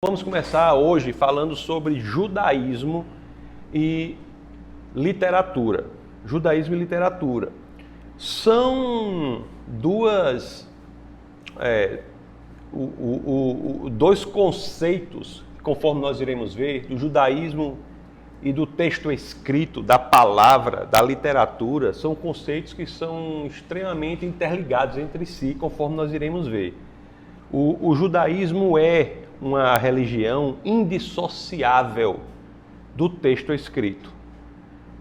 Vamos começar hoje falando sobre judaísmo e literatura. Judaísmo e literatura são dois conceitos, conforme nós iremos ver, do judaísmo e do texto escrito, da palavra, da literatura, são conceitos que são extremamente interligados entre si, conforme nós iremos ver. O judaísmo é uma religião indissociável do texto escrito.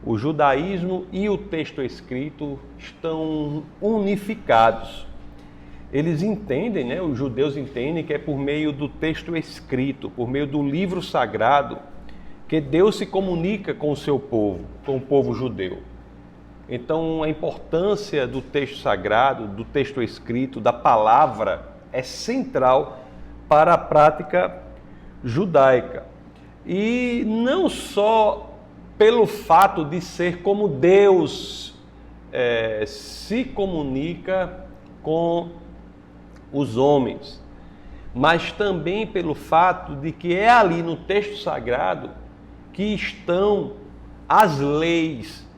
O judaísmo e o texto escrito estão unificados. Eles entendem, os judeus entendem que é por meio do texto escrito, por meio do livro sagrado, que Deus se comunica com o seu povo, com o povo judeu. Então, a importância do texto sagrado, do texto escrito, da palavra, é central para a prática judaica. E não só pelo fato de ser como Deus se comunica com os homens, mas também pelo fato de que é ali no texto sagrado que estão as leis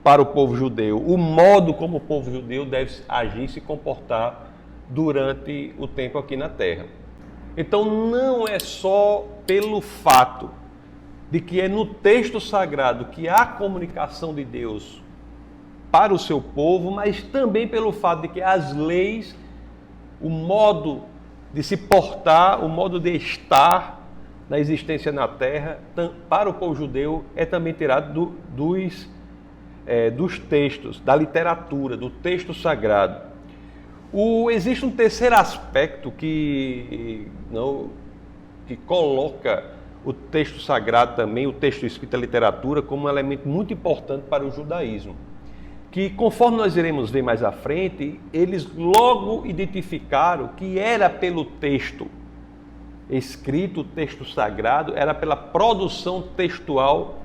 para o povo judeu, o modo como o povo judeu deve agir e se comportar durante o tempo aqui na Terra. Então não é só pelo fato de que é no texto sagrado que há a comunicação de Deus para o seu povo, mas também pelo fato de que as leis, o modo de se portar, o modo de estar na existência na Terra, para o povo judeu, é também tirado dos textos, da literatura, do texto sagrado. Existe um terceiro aspecto que coloca o texto sagrado também, o texto escrito, a literatura, como um elemento muito importante para o judaísmo. Que, conforme nós iremos ver mais à frente, eles logo identificaram que era pelo texto escrito, o texto sagrado, era pela produção textual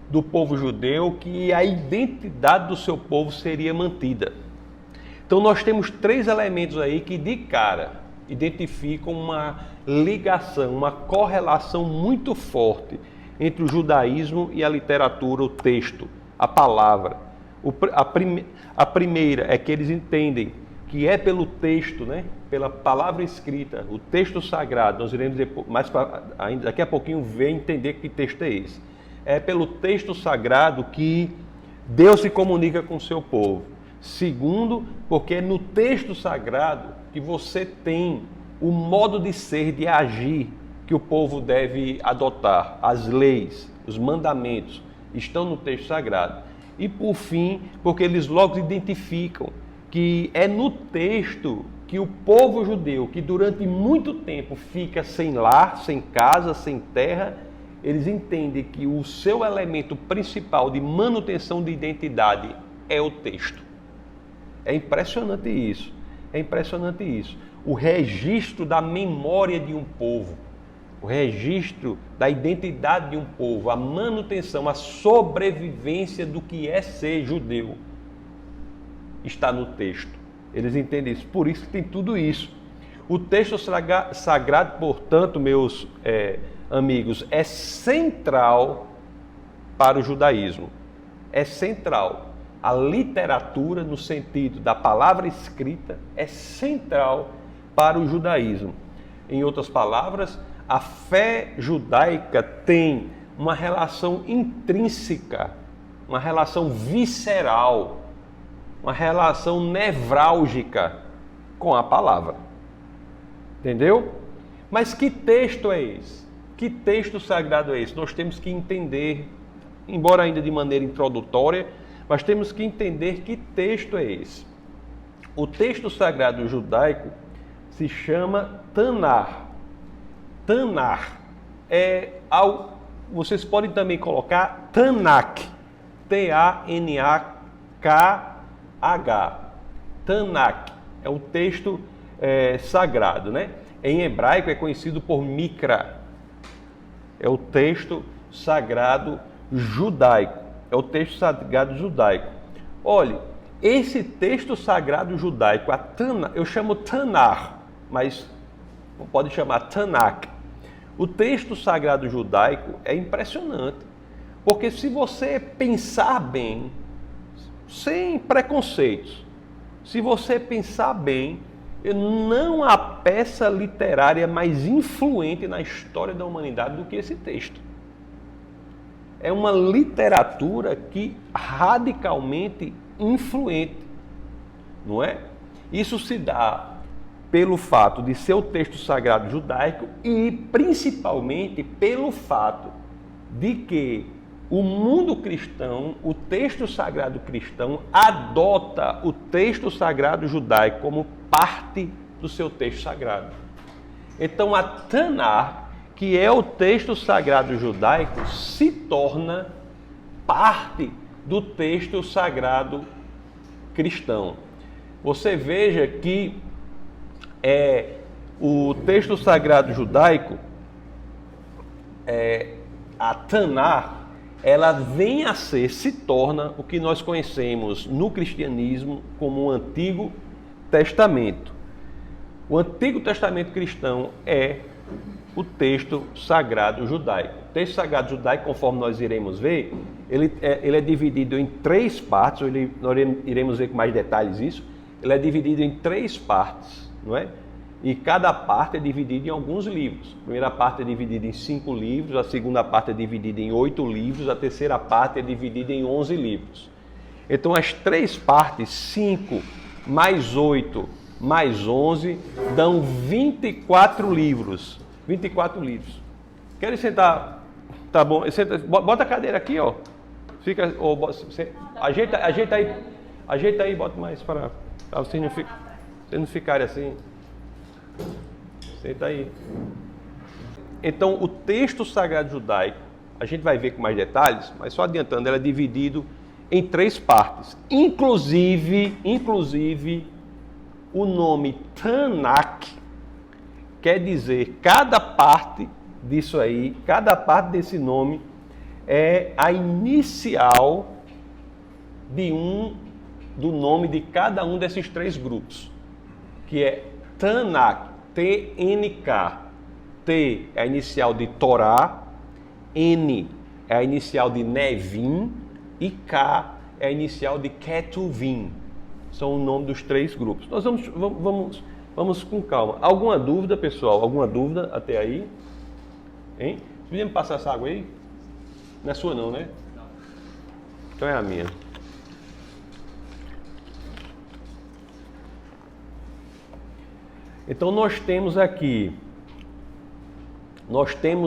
do povo judeu que a identidade do seu povo seria mantida. Então nós temos três elementos aí que de cara identificam uma ligação, uma correlação muito forte entre o judaísmo e a literatura, o texto, a palavra. A primeira é que eles entendem que é pelo texto, pela palavra escrita, o texto sagrado, nós iremos daqui a pouquinho ver e entender que texto é esse. É pelo texto sagrado que Deus se comunica com o seu povo. Segundo, porque é no texto sagrado que você tem o modo de ser, de agir que o povo deve adotar. As leis, os mandamentos estão no texto sagrado. E por fim, porque eles logo identificam que é no texto que o povo judeu, que durante muito tempo fica sem lar, sem casa, sem terra, eles entendem que o seu elemento principal de manutenção de identidade é o texto. É impressionante isso, O registro da memória de um povo, o registro da identidade de um povo, a manutenção, a sobrevivência do que é ser judeu, está no texto. Eles entendem isso, por isso que tem tudo isso. O texto sagrado, portanto, meus amigos, é central para o judaísmo. É central. A literatura, no sentido da palavra escrita, é central para o judaísmo. Em outras palavras, a fé judaica tem uma relação intrínseca, uma relação visceral, uma relação nevrálgica com a palavra. Entendeu? Mas que texto é esse? Que texto sagrado é esse? Nós temos que entender, embora ainda de maneira introdutória, mas temos que entender que texto é esse. O texto sagrado judaico se chama Tanar. Tanar vocês podem também colocar Tanakh, T-A-N-A-K-H. Tanakh é o texto sagrado, Em hebraico é conhecido por Mikra. É o texto sagrado judaico. É o texto sagrado judaico. Olhe, esse texto sagrado judaico, eu chamo Tanar, mas pode chamar Tanakh. O texto sagrado judaico é impressionante, porque se você pensar bem, sem preconceitos, se você pensar bem, não há peça literária mais influente na história da humanidade do que esse texto. É uma literatura que radicalmente influente, não é? Isso se dá pelo fato de ser o texto sagrado judaico e principalmente pelo fato de que o mundo cristão, o texto sagrado cristão, adota o texto sagrado judaico como parte do seu texto sagrado. Então a Tanakh, que é o texto sagrado judaico, se torna parte do texto sagrado cristão. Você veja que o texto sagrado judaico, a Tanakh, ela vem a ser, se torna o que nós conhecemos no cristianismo como o Antigo Testamento. O Antigo Testamento cristão é o texto sagrado judaico. O texto sagrado judaico, conforme nós iremos ver, ele é dividido em 3 partes, nós iremos ver com mais detalhes isso. Ele é dividido em 3 partes, não é? E cada parte é dividida em alguns livros. A primeira parte é dividida em 5 livros, a segunda parte é dividida em 8 livros, a terceira parte é dividida em 11 livros. Então as 3 partes, 5 mais 8 mais 11, dão 24 livros. 24 livros. Querem sentar? Tá bom. Senta, bota a cadeira aqui, ó. Fica, ajeita aí, bota mais para vocês não ficarem assim. Senta aí. Então, o texto sagrado judaico, a gente vai ver com mais detalhes, mas só adiantando, ele é dividido em 3 partes. Inclusive, o nome Tanakh quer dizer, cada parte disso aí, cada parte desse nome é a inicial do nome de cada um desses 3 grupos, que é Tanakh, T-N-K. T é a inicial de Torá, N é a inicial de Nevim e K é a inicial de Ketuvim. São o nome dos 3 grupos. Nós vamos com calma. Alguma dúvida, pessoal? Alguma dúvida até aí? Hein? Podia me passar essa água aí? Não é sua não, né? Não. Então é a minha. Então nós temos aqui,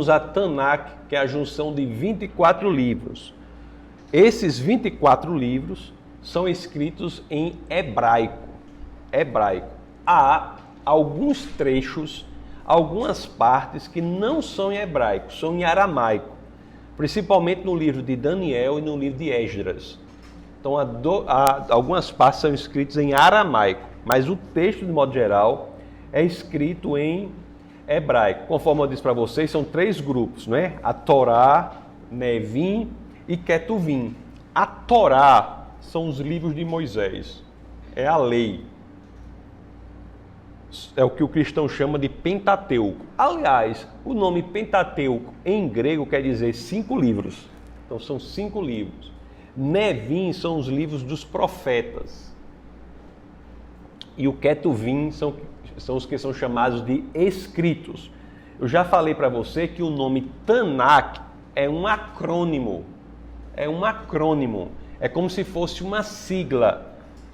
a Tanakh, que é a junção de 24 livros. Esses 24 livros são escritos em hebraico. Há alguns trechos, algumas partes que não são em hebraico, são em aramaico, principalmente no livro de Daniel e no livro de Esdras. Então algumas partes são escritas em aramaico, mas o texto, de modo geral, é escrito em hebraico. Conforme eu disse para vocês, são 3 grupos, não é? A Torá, Nevim e Ketuvim. A Torá são os livros de Moisés, é a lei. É o que o cristão chama de Pentateuco. Aliás, o nome Pentateuco em grego quer dizer 5 livros. Então são 5 livros. Nevim são os livros dos profetas. E o Ketuvim são os que são chamados de escritos. Eu já falei para você que o nome Tanakh é um acrônimo. É como se fosse uma sigla.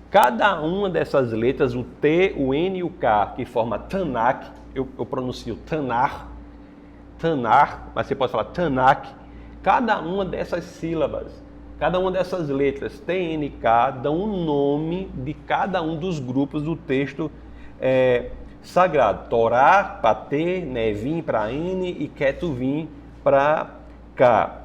Cada uma dessas letras, o T, o N e o K, que forma Tanakh, eu pronuncio Tanakh, mas você pode falar Tanakh. Cada uma dessas sílabas, cada uma dessas letras, T, N, K, dão um nome de cada um dos grupos do texto sagrado. Torá para T, Nevim para N e Ketuvim para K.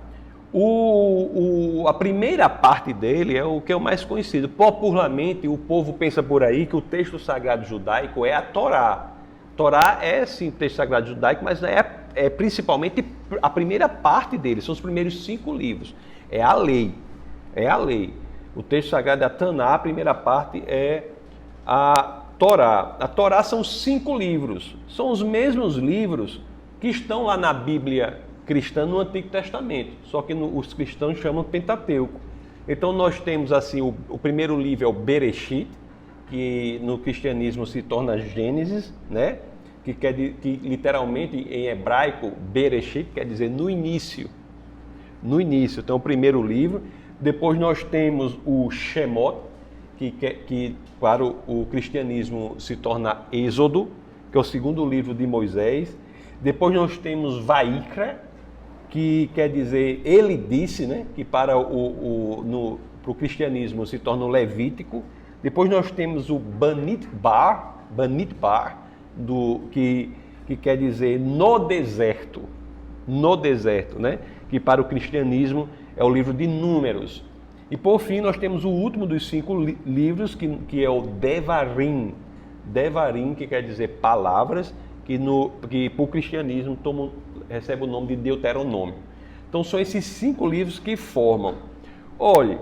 A primeira parte dele é o que é o mais conhecido. Popularmente, o povo pensa por aí que o texto sagrado judaico é a Torá. Torá é, sim, texto sagrado judaico, mas é principalmente a primeira parte dele, são os primeiros 5 livros. É a lei. O texto sagrado é a Taná, a primeira parte é a Torá. A Torá são 5 livros. São os mesmos livros que estão lá na Bíblia cristã no Antigo Testamento, só que os cristãos chamam Pentateuco. Então nós temos assim, o primeiro livro é o Bereshit, que no cristianismo se torna Gênesis, né? Que literalmente em hebraico, Bereshit quer dizer no início. No início, então o primeiro livro. Depois nós temos o Shemot, que para o cristianismo se torna Êxodo, que é o segundo livro de Moisés. Depois nós temos Vaikra, que quer dizer ele disse, né? Que para o cristianismo se torna o Levítico. Depois nós temos o Bamidbar, que quer dizer no deserto, né? Que para o cristianismo é o livro de Números. E por fim nós temos o último dos 5 livros, que é o Devarim, que quer dizer palavras, que para o cristianismo recebe o nome de Deuteronômio. Então são esses 5 livros que formam. Olhe,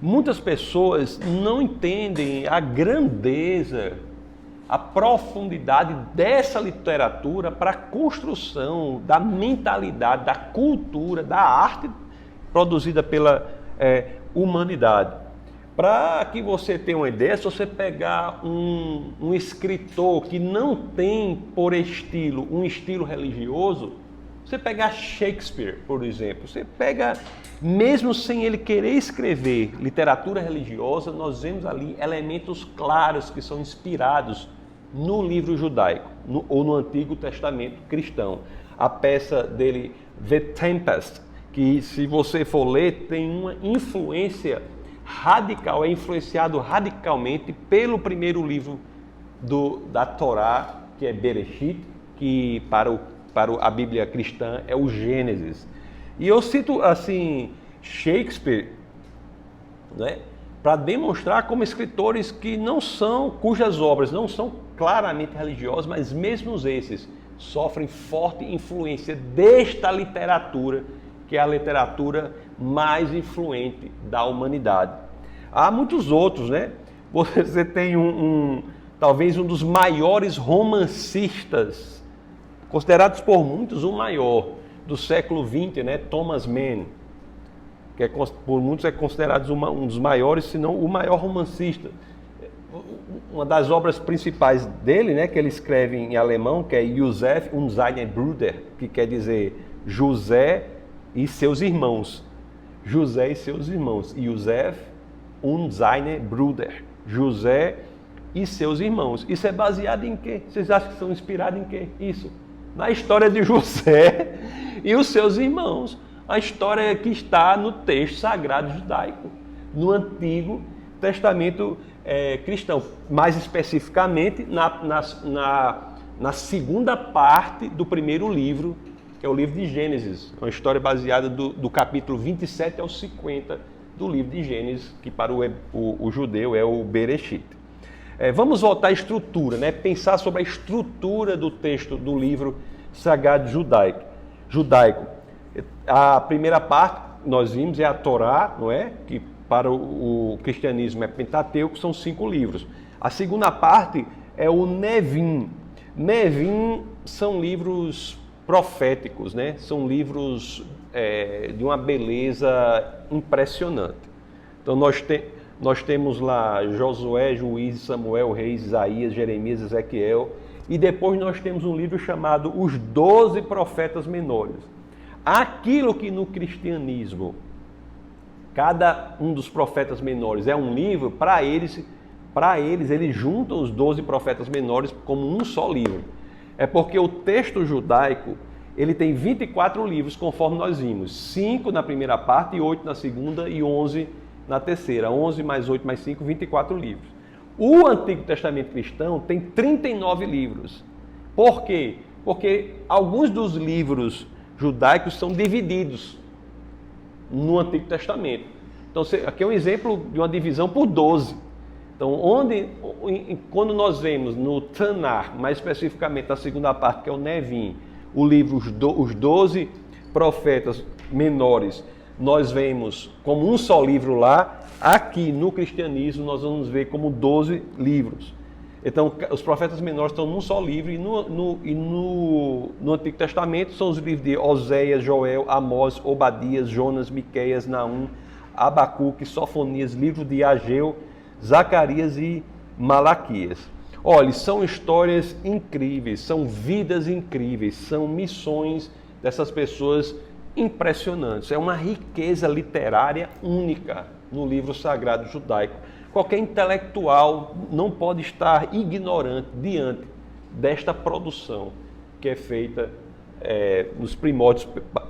muitas pessoas não entendem a grandeza, a profundidade dessa literatura para a construção da mentalidade, da cultura, da arte produzida pela humanidade. Para que você tenha uma ideia, se você pegar um escritor que não tem por estilo um estilo religioso, você pegar Shakespeare, por exemplo, você pega, mesmo sem ele querer escrever literatura religiosa, nós vemos ali elementos claros que são inspirados no livro judaico, ou no Antigo Testamento cristão. A peça dele, The Tempest, que se você for ler, tem uma influência radical, é influenciado radicalmente pelo primeiro livro da Torá, que é Bereshit, que para a Bíblia cristã é o Gênesis. E eu cito assim Shakespeare, né, para demonstrar como escritores cujas obras não são claramente religiosas, mas mesmo esses sofrem forte influência desta literatura, que é a literatura mais influente da humanidade. Há muitos outros, né? Você tem talvez um dos maiores romancistas, considerados por muitos o maior, do século XX, né? Thomas Mann, que por muitos é considerado um dos maiores, se não o maior romancista. Uma das obras principais dele, né, que ele escreve em alemão, que é Joseph und seine Brüder, que quer dizer José e seus irmãos. José e seus irmãos. Joseph und seine Brüder. José e seus irmãos. Isso é baseado em quê? Vocês acham que são inspirados em quê? Isso. Na história de José e os seus irmãos. A história que está no texto sagrado judaico, no Antigo Testamento cristão. Mais especificamente, na segunda parte do primeiro livro, que é o livro de Gênesis. Uma história baseada do capítulo 27 ao 50 do livro de Gênesis, que para o judeu é o Bereshit. Vamos voltar à estrutura, né? Pensar sobre a estrutura do texto do livro sagrado judaico. A primeira parte, nós vimos, é a Torá, não é? Que para o cristianismo é Pentateuco, são 5 livros. A segunda parte é o Nevim. Nevim são livros proféticos, né? São livros de uma beleza impressionante. Então nós temos lá Josué, Juízes, Samuel, Reis, Isaías, Jeremias, Ezequiel, e depois nós temos um livro chamado Os 12 Profetas Menores. Aquilo que no cristianismo cada um dos profetas menores é um livro, para eles juntam os 12 profetas menores como um só livro. É porque o texto judaico, ele tem 24 livros, conforme nós vimos. 5 na primeira parte, 8 na segunda e 11 na terceira. 11 mais 8 mais 5, 24 livros. O Antigo Testamento cristão tem 39 livros. Por quê? Porque alguns dos livros judaicos são divididos no Antigo Testamento. Então, aqui é um exemplo de uma divisão por 12. Então, quando nós vemos no Tanar, mais especificamente na segunda parte, que é o Nevim, o livro Os 12 Profetas Menores, nós vemos como um só livro lá. Aqui no cristianismo nós vamos ver como 12 livros. Então, os profetas menores estão num só livro, e no Antigo Testamento são os livros de Oséias, Joel, Amós, Obadias, Jonas, Miqueias, Naum, Abacuque, Sofonias, livro de Ageu, Zacarias e Malaquias. Olha, são histórias incríveis, são vidas incríveis, são missões dessas pessoas impressionantes. É uma riqueza literária única no livro sagrado judaico. Qualquer intelectual não pode estar ignorante diante desta produção que é feita nos primórdios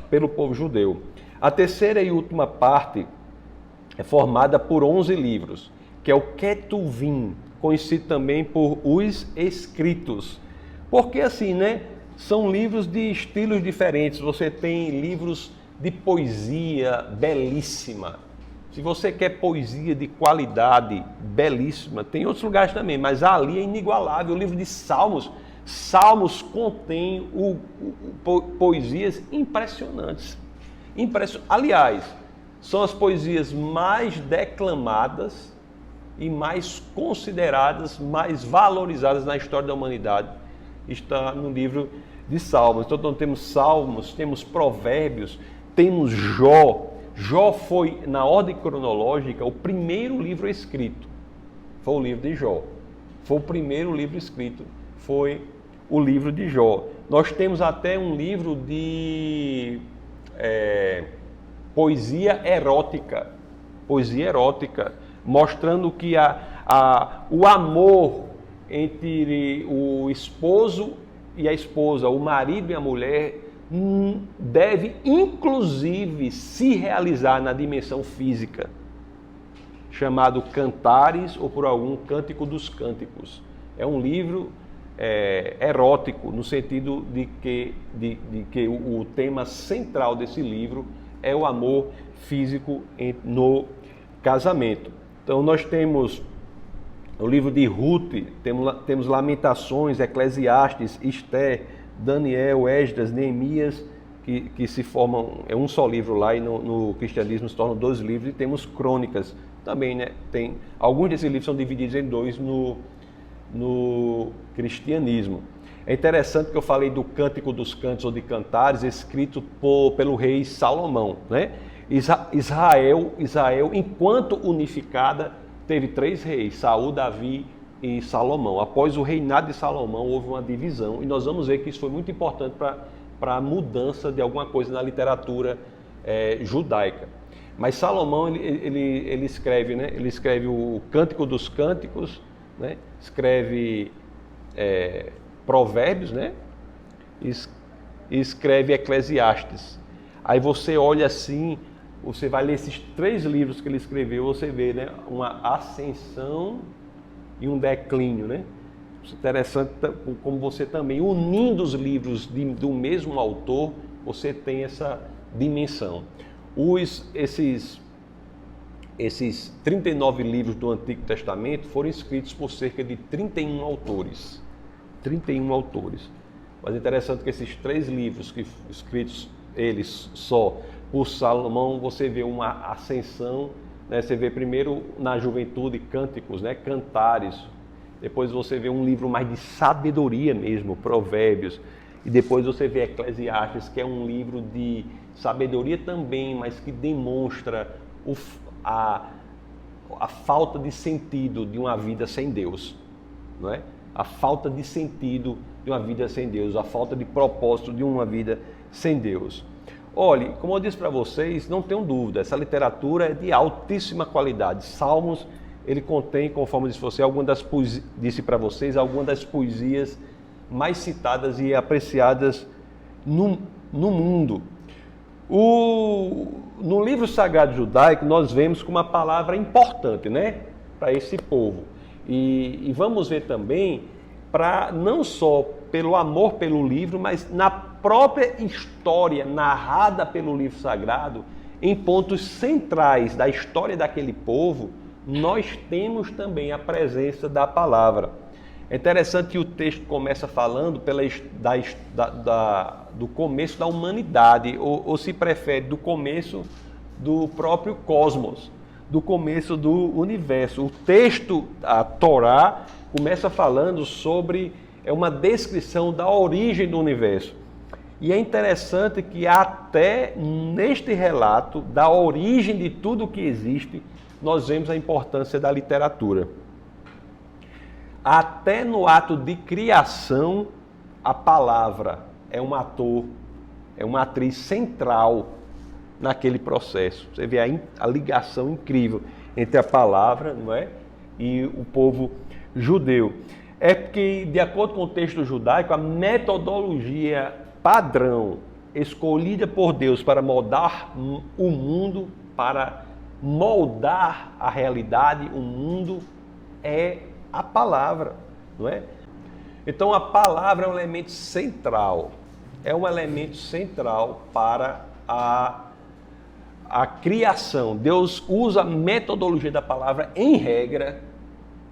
pelo povo judeu. A terceira e última parte é formada por 11 livros, que é o Ketuvim, conhecido também por os Escritos. Porque assim, né? São livros de estilos diferentes. Você tem livros de poesia belíssima. Se você quer poesia de qualidade belíssima, tem outros lugares também, mas ali é inigualável. O livro de Salmos, Salmos contém poesias impressionantes. Aliás, são as poesias mais declamadas e mais consideradas, mais valorizadas na história da humanidade. Está no livro de Salmos. Então temos Salmos, temos Provérbios, temos Jó. Jó foi, na ordem cronológica, o primeiro livro escrito. Foi o livro de Jó. Foi o primeiro livro escrito. Foi o livro de Jó. Nós temos até um livro de poesia erótica. Poesia erótica, mostrando que o amor entre o esposo e a esposa, o marido e a mulher, deve inclusive se realizar na dimensão física, chamado Cantares, ou por algum Cântico dos Cânticos. É um livro erótico, no sentido de que o tema central desse livro é o amor físico no casamento. Então nós temos o livro de Ruth, temos Lamentações, Eclesiastes, Esther, Daniel, Esdras, Neemias, que se formam, é um só livro lá, e no cristianismo se tornam 2 livros, e temos Crônicas também, né? Alguns desses livros são divididos em 2 no cristianismo. É interessante que eu falei do Cântico dos Cantos ou de Cantares, escrito pelo rei Salomão, né? Israel, enquanto unificada, teve 3 reis, Saul, Davi e Salomão. Após o reinado de Salomão, houve uma divisão, e nós vamos ver que isso foi muito importante para a mudança de alguma coisa na literatura judaica. Mas Salomão, ele escreve, né? Ele escreve o Cântico dos Cânticos, né? Escreve Provérbios, né? E escreve Eclesiastes. Aí você olha assim, você vai ler esses 3 livros que ele escreveu, você vê, né, uma ascensão e um declínio, né? Interessante como você também, unindo os livros do mesmo autor, você tem essa dimensão. Esses 39 livros do Antigo Testamento foram escritos por cerca de 31 autores. 31 autores. Mas é interessante que esses 3 livros escritos eles só por Salomão, você vê uma ascensão, né? Você vê primeiro na juventude Cânticos, né? Cantares. Depois você vê um livro mais de sabedoria mesmo, Provérbios. E depois você vê Eclesiastes, que é um livro de sabedoria também, mas que demonstra a falta de sentido de uma vida sem Deus, não é? A falta de sentido de uma vida sem Deus, a falta de propósito de uma vida sem Deus. Olhe, como eu disse para vocês, não tenham dúvida, essa literatura é de altíssima qualidade. Salmos, ele contém, conforme disse para vocês, algumas das poesias mais citadas e apreciadas no mundo. No livro sagrado judaico, nós vemos com uma palavra importante, né, para esse povo. E vamos ver também, não só pelo amor pelo livro, mas na própria história narrada pelo livro sagrado, em pontos centrais da história daquele povo, nós temos também a presença da palavra. É interessante que o texto começa falando do começo da humanidade, ou se prefere, do começo do próprio cosmos. do começo do universo. O texto, a Torá, começa falando sobre uma descrição da origem do universo. E é interessante que até neste relato da origem de tudo que existe, nós vemos a importância da literatura. Até no ato de criação, a palavra é um ator, é uma atriz central naquele processo. Você vê a ligação incrível entre a palavra, não é, e o povo judeu. É porque, de acordo com o texto judaico, a metodologia padrão escolhida por Deus para moldar o mundo, para moldar a realidade, o mundo, é a palavra, não é? Então a palavra é um elemento central, para a criação. Deus usa a metodologia da palavra em regra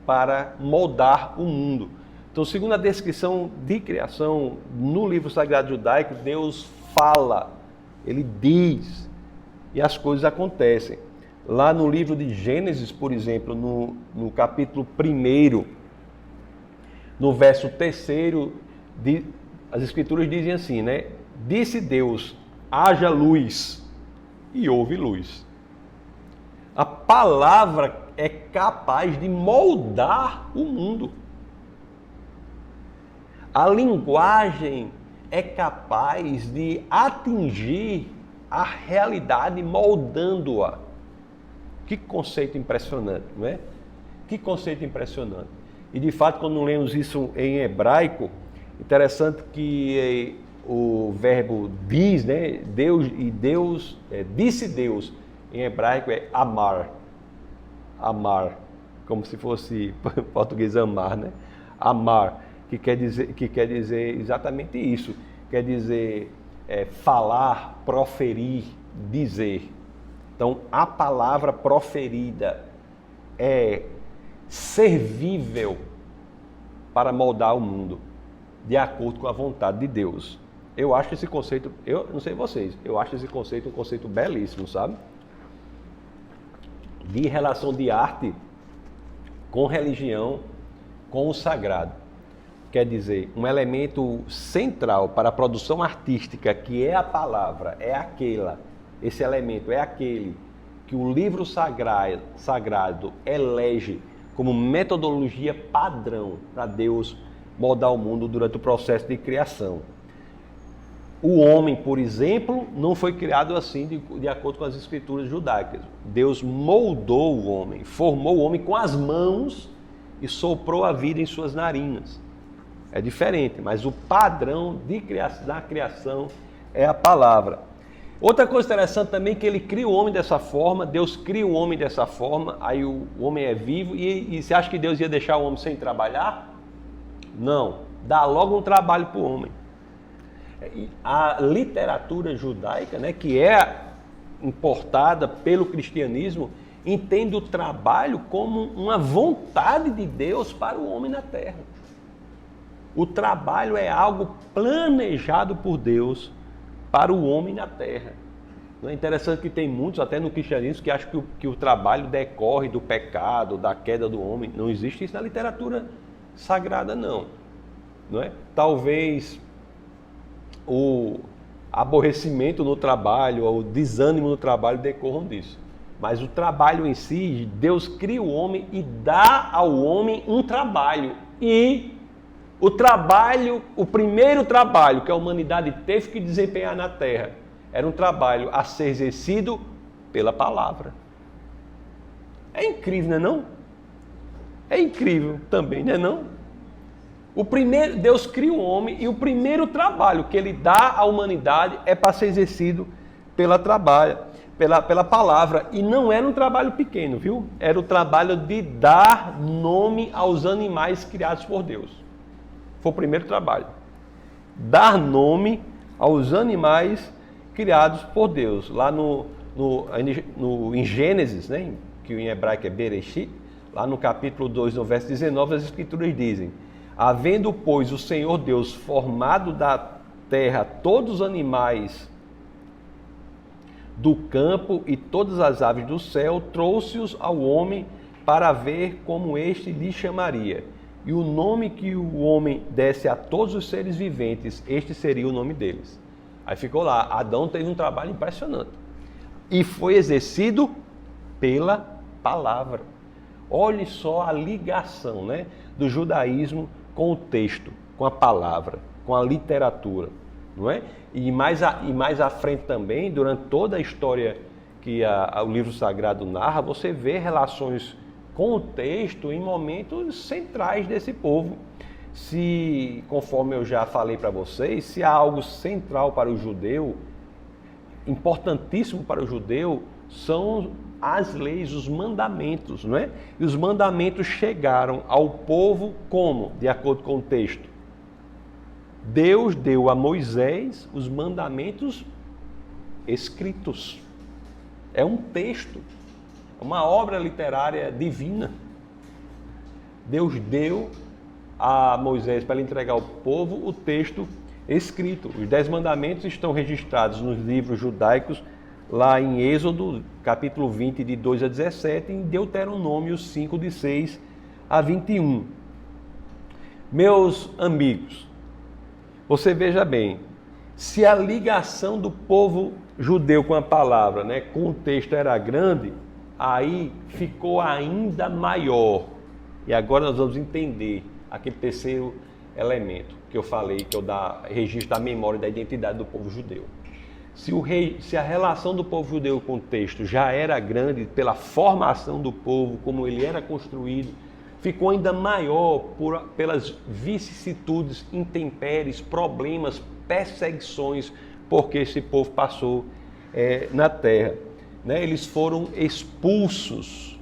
para moldar o mundo. Então, segundo a descrição de criação no livro sagrado judaico, Deus fala, Ele diz, e as coisas acontecem. Lá no livro de Gênesis, por exemplo, no capítulo 1, no verso 3, as Escrituras dizem assim, né? Disse Deus, haja luz, e houve luz. A palavra é capaz de moldar o mundo. A linguagem é capaz de atingir a realidade moldando-a. Que conceito impressionante, não é? Que conceito impressionante. E de fato, quando lemos isso em hebraico, interessante que o verbo diz, né? Disse Deus, em hebraico é amar. Amar, como se fosse português amar, né? Amar, que quer dizer exatamente isso. Quer dizer falar, proferir, dizer. Então, a palavra proferida é servível para moldar o mundo, de acordo com a vontade de Deus. Eu acho esse conceito, eu não sei vocês, eu acho esse conceito um conceito belíssimo, sabe? De relação de arte com religião, com o sagrado. Quer dizer, um elemento central para a produção artística, que é a palavra, esse elemento é aquele que o livro sagrado elege como metodologia padrão para Deus moldar o mundo durante o processo de criação. O homem, por exemplo, não foi criado assim de acordo com as escrituras judaicas. Deus moldou o homem, formou o homem com as mãos e soprou a vida em suas narinas. É diferente, mas o padrão da criação é a palavra. Outra coisa interessante também é que ele cria o homem dessa forma, Deus cria o homem dessa forma, aí o homem é vivo, e você acha que Deus ia deixar o homem sem trabalhar? Não, dá logo um trabalho para o homem. A literatura judaica, né, que é importada pelo cristianismo, entende o trabalho como uma vontade de Deus para o homem na terra. O trabalho é algo planejado por Deus para o homem na terra. Não é interessante que tem muitos, até no cristianismo, que acham que o trabalho decorre do pecado, da queda do homem. Não existe isso na literatura sagrada, não. Não é? Talvez o aborrecimento no trabalho, ou o desânimo no trabalho decorram disso. Mas o trabalho em si, Deus cria o homem e dá ao homem um trabalho. E o primeiro trabalho que a humanidade teve que desempenhar na Terra, era um trabalho a ser exercido pela palavra. É incrível, não é não? É incrível também, não é não? Deus cria o homem e o primeiro trabalho que ele dá à humanidade é para ser exercido pela palavra. E não era um trabalho pequeno, viu? Era o trabalho de dar nome aos animais criados por Deus. Foi o primeiro trabalho. Dar nome aos animais criados por Deus. Lá em Gênesis, né, que em hebraico é Bereshit, lá no capítulo 2, no verso 19, as Escrituras dizem: havendo, pois, o Senhor Deus formado da terra todos os animais do campo e todas as aves do céu, trouxe-os ao homem para ver como este lhe chamaria. E o nome que o homem desse a todos os seres viventes, este seria o nome deles. Aí ficou lá, Adão teve um trabalho impressionante. E foi exercido pela palavra. Olhe só a ligação, né, do judaísmo com o texto, com a palavra, com a literatura, não é? E mais à frente também, durante toda a história que o livro sagrado narra, você vê relações com o texto em momentos centrais desse povo. Se, conforme eu já falei para vocês, se há algo central para o judeu, importantíssimo para o judeu, são as leis, os mandamentos, não é? E os mandamentos chegaram ao povo como? De acordo com o texto. Deus deu a Moisés os mandamentos escritos. É um texto, é uma obra literária divina. Deus deu a Moisés para ele entregar ao povo o texto escrito. Os 10 mandamentos estão registrados nos livros judaicos, lá em Êxodo, capítulo 20, de 2 a 17, e em Deuteronômio 5, de 6 a 21. Meus amigos, você veja bem, se a ligação do povo judeu com a palavra, né, com o texto era grande, aí ficou ainda maior. E agora nós vamos entender aquele terceiro elemento que eu falei, que é o registro da memória e da identidade do povo judeu. Se a relação do povo judeu com o texto já era grande pela formação do povo, como ele era construído, ficou ainda maior pelas vicissitudes, intempéries, problemas, perseguições, porque esse povo passou na terra. Né? Eles foram expulsos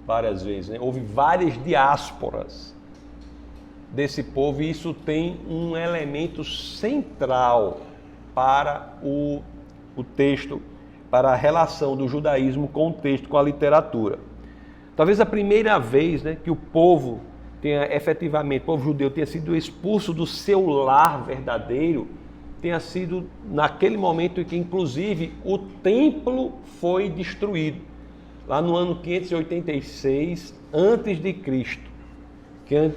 várias vezes, né? Houve várias diásporas desse povo, e isso tem um elemento central para o texto, para a relação do judaísmo com o texto, com a literatura. Talvez a primeira vez, né, que o povo judeu tenha sido expulso do seu lar verdadeiro, tenha sido naquele momento em que, inclusive, o templo foi destruído, lá no ano 586 a.C.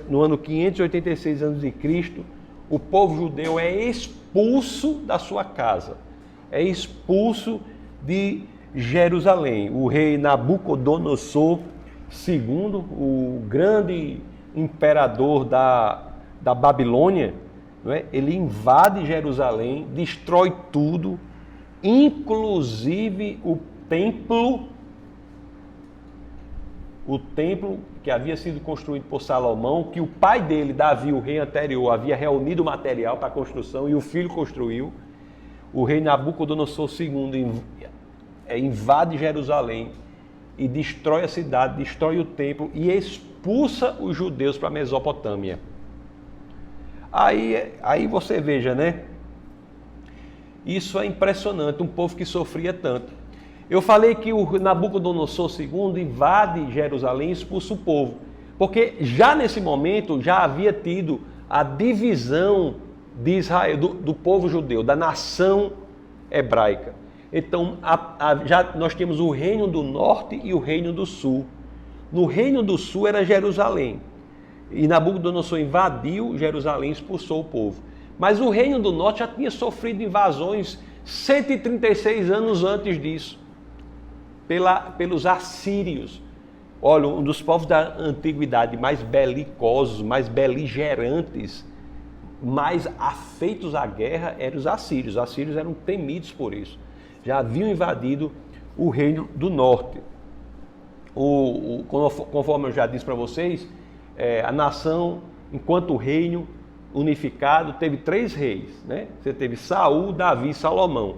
No ano 586 a.C., o povo judeu é expulso da sua casa, é expulso de Jerusalém. O rei Nabucodonosor II, o grande imperador da Babilônia, não é? Ele invade Jerusalém, destrói tudo, inclusive o templo que havia sido construído por Salomão, que o pai dele, Davi, o rei anterior, havia reunido o material para a construção e o filho construiu. O rei Nabucodonosor II invade Jerusalém e destrói a cidade, destrói o templo e expulsa os judeus para a Mesopotâmia. Aí você veja, né? Isso é impressionante, um povo que sofria tanto. Eu falei que o Nabucodonosor II invade Jerusalém e expulsa o povo, porque já nesse momento já havia tido a divisão de Israel, do povo judeu, da nação hebraica. Então, já nós temos o reino do norte e o reino do sul. No reino do sul era Jerusalém, e Nabucodonosor invadiu Jerusalém e expulsou o povo. Mas o reino do norte já tinha sofrido invasões 136 anos antes disso, pelos assírios. Olha, um dos povos da antiguidade mais belicosos, mais beligerantes, mais afeitos à guerra eram os assírios. Os assírios eram temidos por isso. Já haviam invadido o reino do norte. Conforme eu já disse para vocês, a nação, enquanto reino unificado, teve 3 reis, né? Você teve Saul, Davi e Salomão.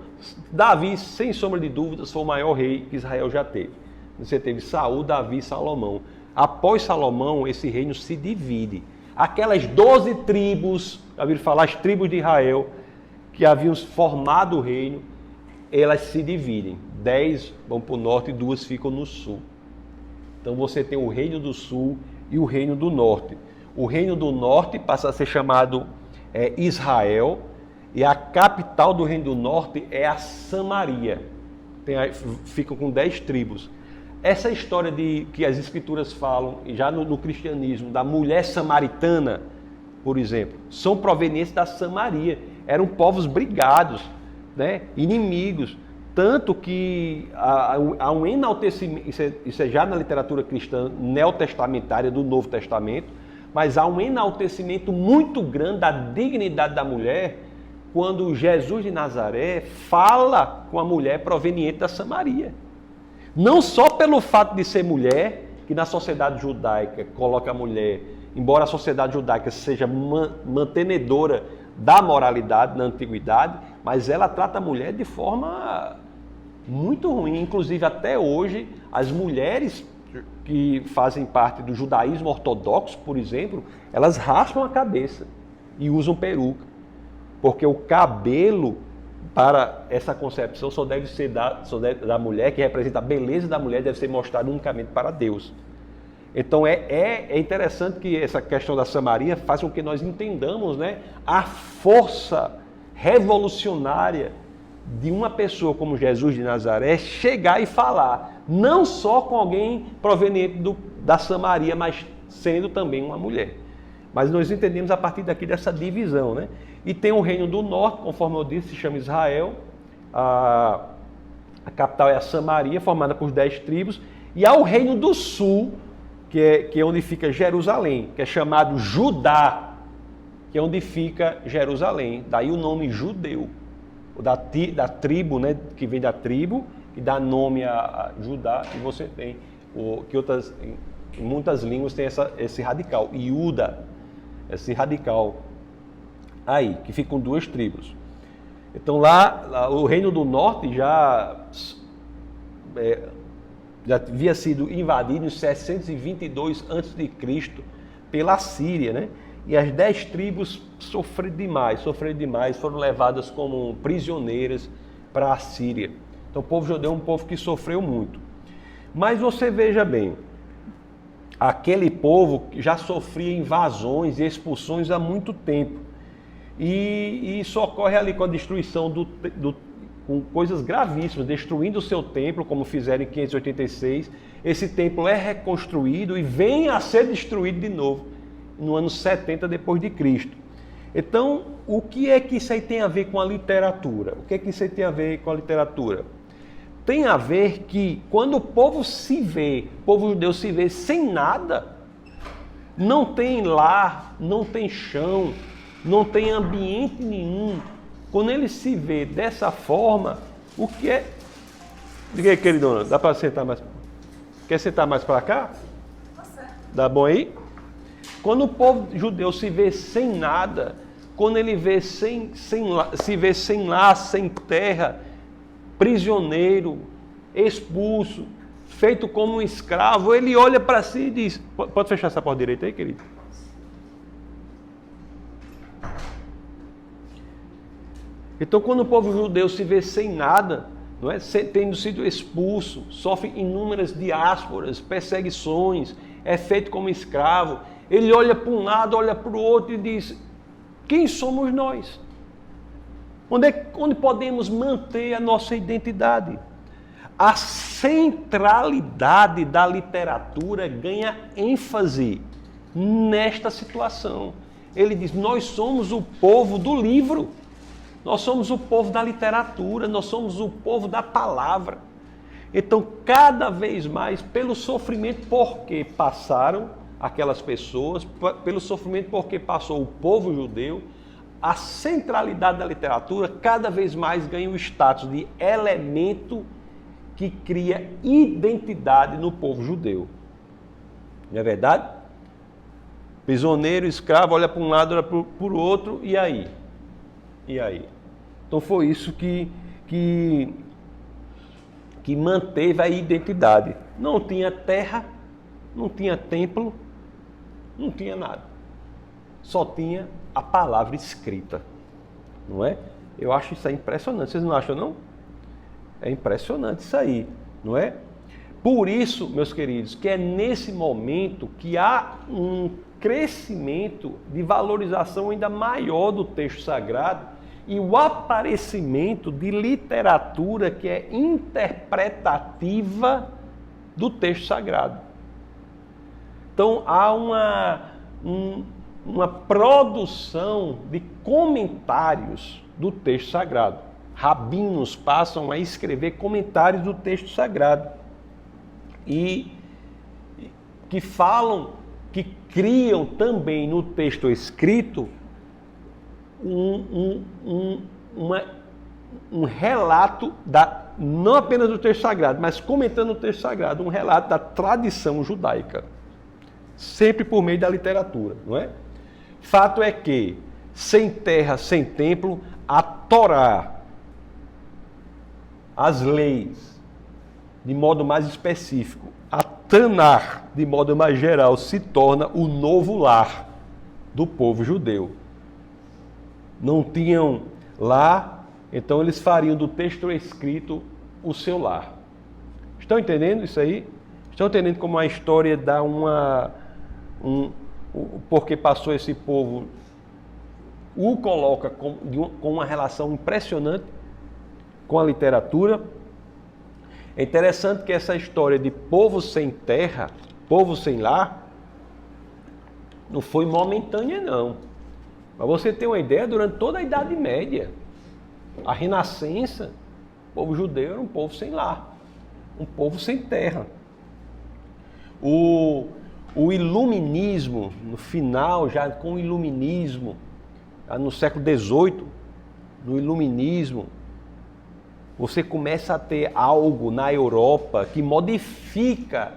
Davi, sem sombra de dúvidas, foi o maior rei que Israel já teve. Você teve Saul, Davi e Salomão. Após Salomão, esse reino se divide. Aquelas 12 tribos, já ouviram falar, as tribos de Israel, que haviam formado o reino, elas se dividem. 10 vão para o norte e 2 ficam no sul. Então você tem o reino do sul e o reino do norte. O reino do norte passa a ser chamado Israel, e a capital do reino do norte é a Samaria. ficam com 10 tribos. Essa história que as escrituras falam, já no cristianismo, da mulher samaritana, por exemplo, são provenientes da Samaria. Eram povos brigados, né? Inimigos. Tanto que há um enaltecimento, isso é já na literatura cristã neotestamentária do Novo Testamento, mas há um enaltecimento muito grande da dignidade da mulher quando Jesus de Nazaré fala com a mulher proveniente da Samaria. Não só pelo fato de ser mulher, que na sociedade judaica coloca a mulher, embora a sociedade judaica seja mantenedora da moralidade na antiguidade, mas ela trata a mulher de forma muito ruim. Inclusive, até hoje, as mulheres que fazem parte do judaísmo ortodoxo, por exemplo, elas raspam a cabeça e usam peruca, porque o cabelo, para essa concepção, só deve ser da mulher, que representa a beleza da mulher, deve ser mostrado unicamente para Deus. Então é interessante que essa questão da Samaria faz com que nós entendamos, né, a força revolucionária de uma pessoa como Jesus de Nazaré chegar e falar, não só com alguém proveniente da Samaria, mas sendo também uma mulher. Mas nós entendemos a partir daqui dessa divisão, né? E tem o reino do norte, conforme eu disse, se chama Israel, a capital é a Samaria, formada por 10 tribos, e há o reino do sul, que é onde fica Jerusalém, que é chamado Judá, que é onde fica Jerusalém, daí o nome judeu, da tribo, né, que vem da tribo, que dá nome a Judá, e você tem, em muitas línguas tem esse radical, Iuda, esse radical aí, que fica com 2 tribos. Então lá o reino do norte já havia sido invadido em 722 a.C. pela Síria, né? E as 10 tribos sofreram demais, foram levadas como prisioneiras para a Síria. Então o povo judeu é um povo que sofreu muito. Mas você veja bem, aquele povo já sofria invasões e expulsões há muito tempo. E isso ocorre ali com a destruição com coisas gravíssimas, destruindo o seu templo, como fizeram em 586. Esse templo é reconstruído e vem a ser destruído de novo no ano 70 depois de Cristo. Então, o que é que isso aí tem a ver com a literatura? O que é que isso aí tem a ver com a literatura? Tem a ver que quando o povo judeu se vê sem nada, não tem lar, não tem chão, não tem ambiente nenhum, quando ele se vê dessa forma, o que é... Diga aí, queridona, dá para sentar mais... Quer sentar mais para cá? Dá bom aí? Quando o povo judeu se vê sem nada, quando ele se vê sem lar, sem terra, prisioneiro, expulso, feito como um escravo, ele olha para si e diz... Pode fechar essa porta direita aí, querido? Então, quando o povo judeu se vê sem nada, não é? Tendo sido expulso, sofre inúmeras diásporas, perseguições, é feito como escravo, ele olha para um lado, olha para o outro e diz: quem somos nós? Onde podemos manter a nossa identidade? A centralidade da literatura ganha ênfase nesta situação. Ele diz: nós somos o povo do livro. Nós somos o povo da literatura, nós somos o povo da palavra. Então, cada vez mais, pelo sofrimento porque passaram aquelas pessoas, pelo sofrimento porque passou o povo judeu, a centralidade da literatura cada vez mais ganha o status de elemento que cria identidade no povo judeu. Não é verdade? Prisioneiro, escravo, olha para um lado, olha para o outro, e aí? E aí? Então foi isso que manteve a identidade. Não tinha terra, não tinha templo, não tinha nada. Só tinha a palavra escrita, não é? Eu acho isso aí impressionante. Vocês não acham, não? É impressionante isso aí, não é? Por isso, meus queridos, que é nesse momento que há um crescimento de valorização ainda maior do texto sagrado, e o aparecimento de literatura que é interpretativa do texto sagrado. Então há uma produção de comentários do texto sagrado. Rabinos passam a escrever comentários do texto sagrado e que falam, que criam também no texto escrito um relato não apenas do texto sagrado, mas comentando o texto sagrado, um relato da tradição judaica, sempre por meio da literatura, não é? Fato é que, sem terra, sem templo, a Torá, as leis, de modo mais específico, a Tanar, de modo mais geral, se torna o novo lar do povo judeu. Não tinham lar, então eles fariam do texto escrito o seu lar. Estão entendendo isso aí? Estão entendendo como a história dá porque passou esse povo, o coloca com uma relação impressionante com a literatura? É interessante que essa história de povo sem terra, povo sem lar, não foi momentânea não. Mas você tem uma ideia, durante toda a Idade Média, a Renascença, o povo judeu era um povo sem lar, um povo sem terra. O iluminismo, no final, já com o iluminismo, no século XVIII, no iluminismo, você começa a ter algo na Europa que modifica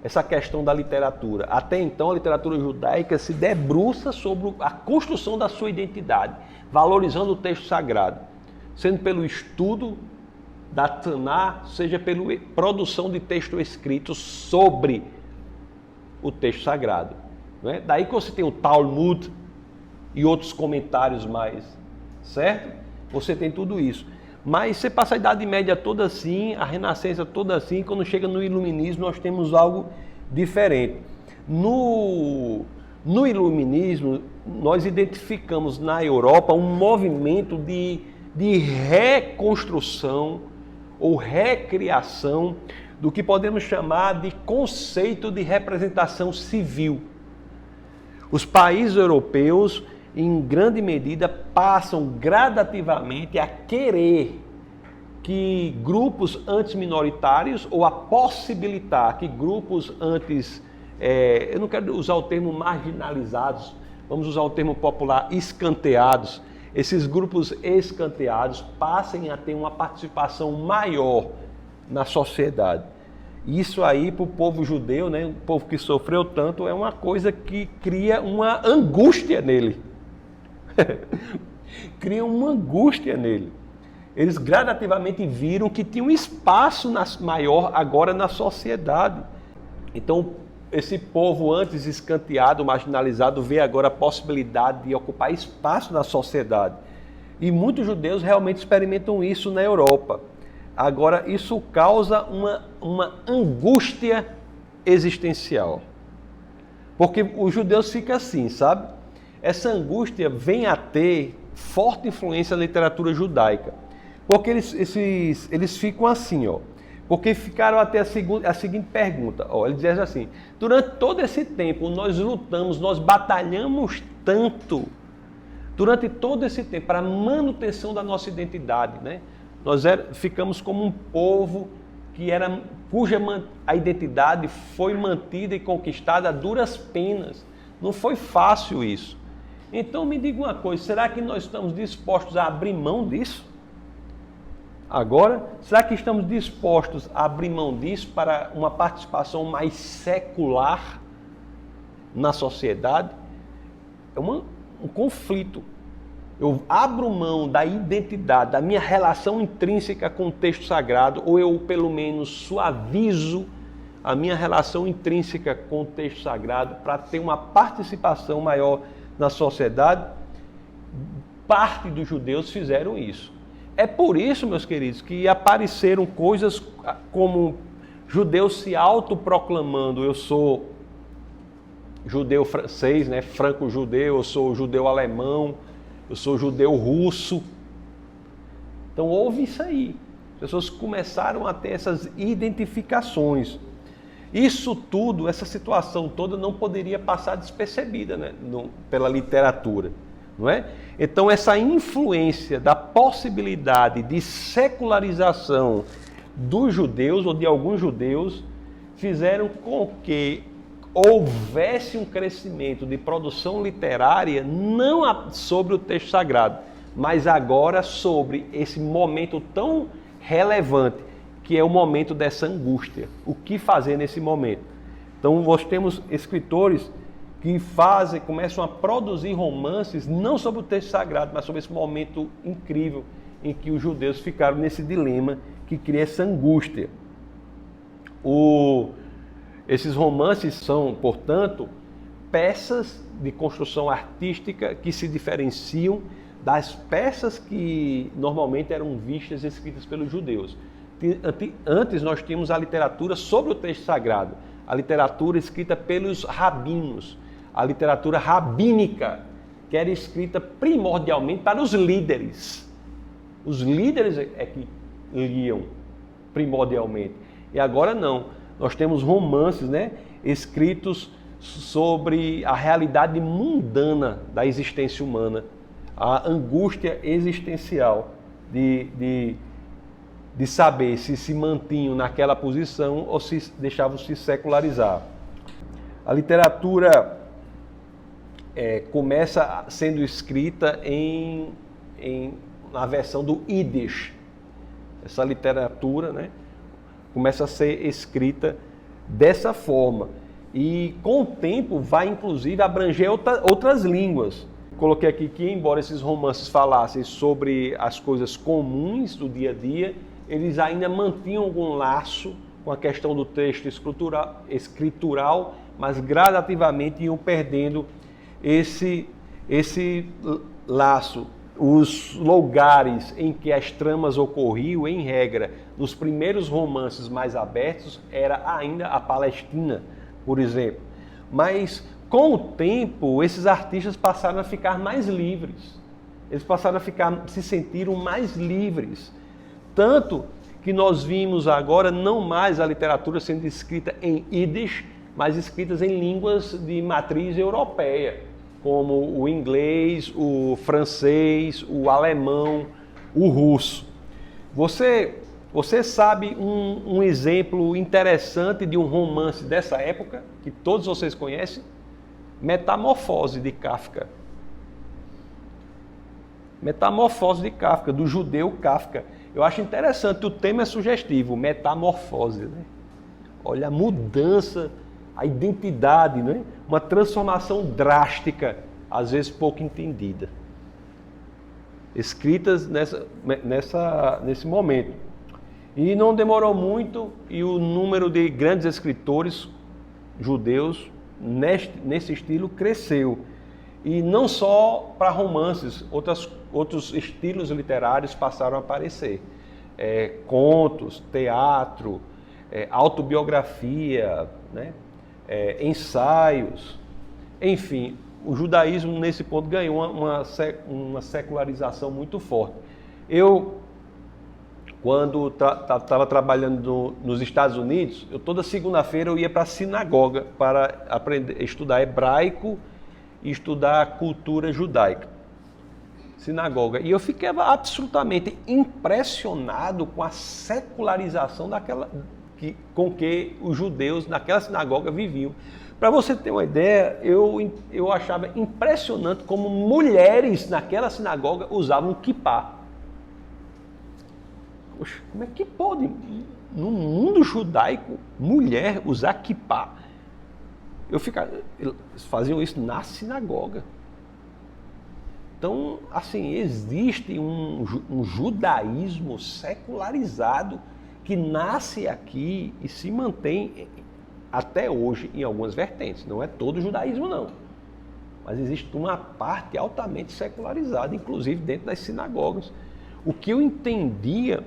essa questão da literatura. Até então, a literatura judaica se debruça sobre a construção da sua identidade, valorizando o texto sagrado, sendo pelo estudo da Taná, seja pela produção de texto escrito sobre o texto sagrado. Não é? Daí que você tem o Talmud e outros comentários mais, certo? Você tem tudo isso. Mas você passa a Idade Média toda assim, a Renascença toda assim, quando chega no Iluminismo nós temos algo diferente. No Iluminismo nós identificamos na Europa um movimento de reconstrução ou recriação do que podemos chamar de conceito de representação civil. Os países europeus, em grande medida, passam gradativamente a querer que grupos antiminoritários ou a possibilitar que grupos eu não quero usar o termo marginalizados, vamos usar o termo popular escanteados, esses grupos escanteados passem a ter uma participação maior na sociedade. Isso aí, para o povo judeu, né, o povo que sofreu tanto, é uma coisa que cria uma angústia nele. Cria uma angústia nele. Eles gradativamente viram que tinha um espaço maior agora na sociedade. Então, esse povo antes escanteado, marginalizado, vê agora a possibilidade de ocupar espaço na sociedade. E muitos judeus realmente experimentam isso na Europa. Agora, isso causa uma angústia existencial. Porque os judeus ficam assim, sabe? Essa angústia vem a ter forte influência na literatura judaica. Porque eles ficam assim, ó. Porque ficaram até a seguinte pergunta. Ó, eles dizem assim: durante todo esse tempo nós lutamos, nós batalhamos tanto, durante todo esse tempo, para a manutenção da nossa identidade, né? Nós ficamos como um povo cuja a identidade foi mantida e conquistada a duras penas. Não foi fácil isso. Então me diga uma coisa, será que nós estamos dispostos a abrir mão disso? Agora, será que estamos dispostos a abrir mão disso para uma participação mais secular na sociedade? É um conflito. Eu abro mão da identidade, da minha relação intrínseca com o texto sagrado, ou eu, pelo menos, suavizo a minha relação intrínseca com o texto sagrado para ter uma participação maior na sociedade? Parte dos judeus fizeram isso. É por isso, meus queridos, que apareceram coisas como judeus se autoproclamando: eu sou judeu francês, né, franco-judeu, eu sou judeu alemão, eu sou judeu russo. Então houve isso aí. As pessoas começaram a ter essas identificações. Isso tudo, essa situação toda não poderia passar despercebida, né, pela literatura, não é? Então essa influência da possibilidade de secularização dos judeus ou de alguns judeus fizeram com que houvesse um crescimento de produção literária não sobre o texto sagrado, mas agora sobre esse momento tão relevante que é o momento dessa angústia. O que fazer nesse momento? Então nós temos escritores que começam a produzir romances não sobre o texto sagrado, mas sobre esse momento incrível em que os judeus ficaram nesse dilema que cria essa angústia. Esses romances são, portanto, peças de construção artística que se diferenciam das peças que normalmente eram vistas e escritas pelos judeus. Antes nós tínhamos a literatura sobre o texto sagrado, a literatura escrita pelos rabinos, a literatura rabínica, que era escrita primordialmente para os líderes. Os líderes é que liam primordialmente. E agora não. Nós temos romances, né, escritos sobre a realidade mundana da existência humana, a angústia existencial de saber se mantinham naquela posição ou se deixavam se secularizar. A literatura começa sendo escrita na versão do Yiddish. Essa literatura, né, começa a ser escrita dessa forma. E com o tempo vai inclusive abranger outras línguas. Coloquei aqui que, embora esses romances falassem sobre as coisas comuns do dia a dia, eles ainda mantinham algum laço com a questão do texto escritural, mas gradativamente iam perdendo esse laço. Os lugares em que as tramas ocorriam, em regra, nos primeiros romances mais abertos, era ainda a Palestina, por exemplo. Mas, com o tempo, esses artistas passaram a ficar mais livres. Eles passaram a se sentiram mais livres. Tanto que nós vimos agora não mais a literatura sendo escrita em Yiddish, mas escritas em línguas de matriz europeia, como o inglês, o francês, o alemão, o russo. Você sabe um exemplo interessante de um romance dessa época, que todos vocês conhecem? Metamorfose de Kafka. Metamorfose de Kafka, do judeu Kafka. Eu acho interessante, o tema é sugestivo, metamorfose, né? Olha a mudança, a identidade, né? Uma transformação drástica, às vezes pouco entendida. Escritas nesse momento. E não demorou muito e o número de grandes escritores judeus nesse estilo cresceu. E não só para romances, outros estilos literários passaram a aparecer. Contos, teatro, autobiografia, né? Ensaios. Enfim, o judaísmo nesse ponto ganhou uma secularização muito forte. Eu, quando estava trabalhando nos Estados Unidos, toda segunda-feira eu ia para a sinagoga para estudar hebraico e estudar a cultura judaica. Sinagoga. E eu ficava absolutamente impressionado com a secularização com que os judeus naquela sinagoga viviam. Para você ter uma ideia, eu achava impressionante como mulheres naquela sinagoga usavam kippá. Poxa, como é que pode, no mundo judaico, mulher usar kippá? Eles faziam isso na sinagoga. Então, assim, existe um judaísmo secularizado que nasce aqui e se mantém até hoje em algumas vertentes. Não é todo o judaísmo, não. Mas existe uma parte altamente secularizada, inclusive dentro das sinagogas. O que eu entendia,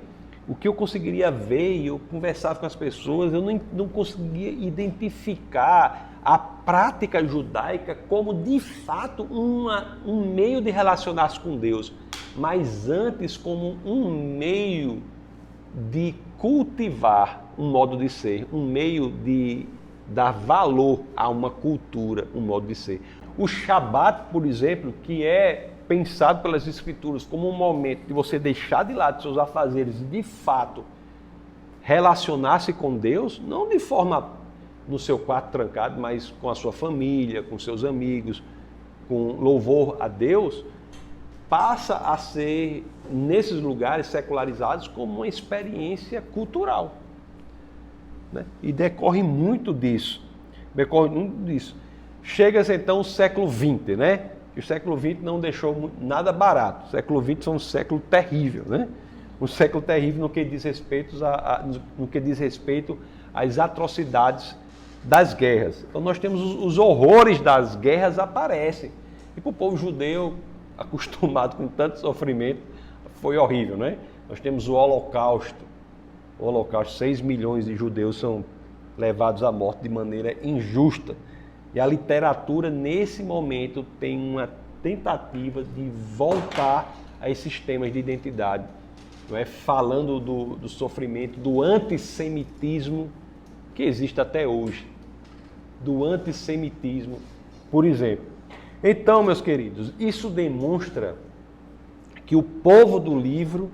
o que eu conseguiria ver, e eu conversava com as pessoas, eu não conseguia identificar a prática judaica como, de fato, um meio de relacionar-se com Deus, mas antes como um meio de cultivar um modo de ser, um meio de dar valor a uma cultura, um modo de ser. O Shabat, por exemplo, que é pensado pelas Escrituras como um momento de você deixar de lado seus afazeres e, de fato, relacionar-se com Deus, não de forma no seu quarto trancado, mas com a sua família, com seus amigos, com louvor a Deus, passa a ser, nesses lugares secularizados, como uma experiência cultural. Né? E decorre muito disso. Chega-se então o século XX, né? E o século XX não deixou nada barato. O século XX foi um século terrível, né? Um século terrível no que diz respeito às atrocidades das guerras. Então nós temos os horrores das guerras aparecem. E para o povo judeu, acostumado com tanto sofrimento, foi horrível, né? Nós temos o Holocausto. O Holocausto, 6 milhões de judeus são levados à morte de maneira injusta. E a literatura, nesse momento, tem uma tentativa de voltar a esses temas de identidade, não é? Falando do sofrimento, do antissemitismo que existe até hoje. Do antissemitismo, por exemplo. Então, meus queridos, isso demonstra que o povo do livro,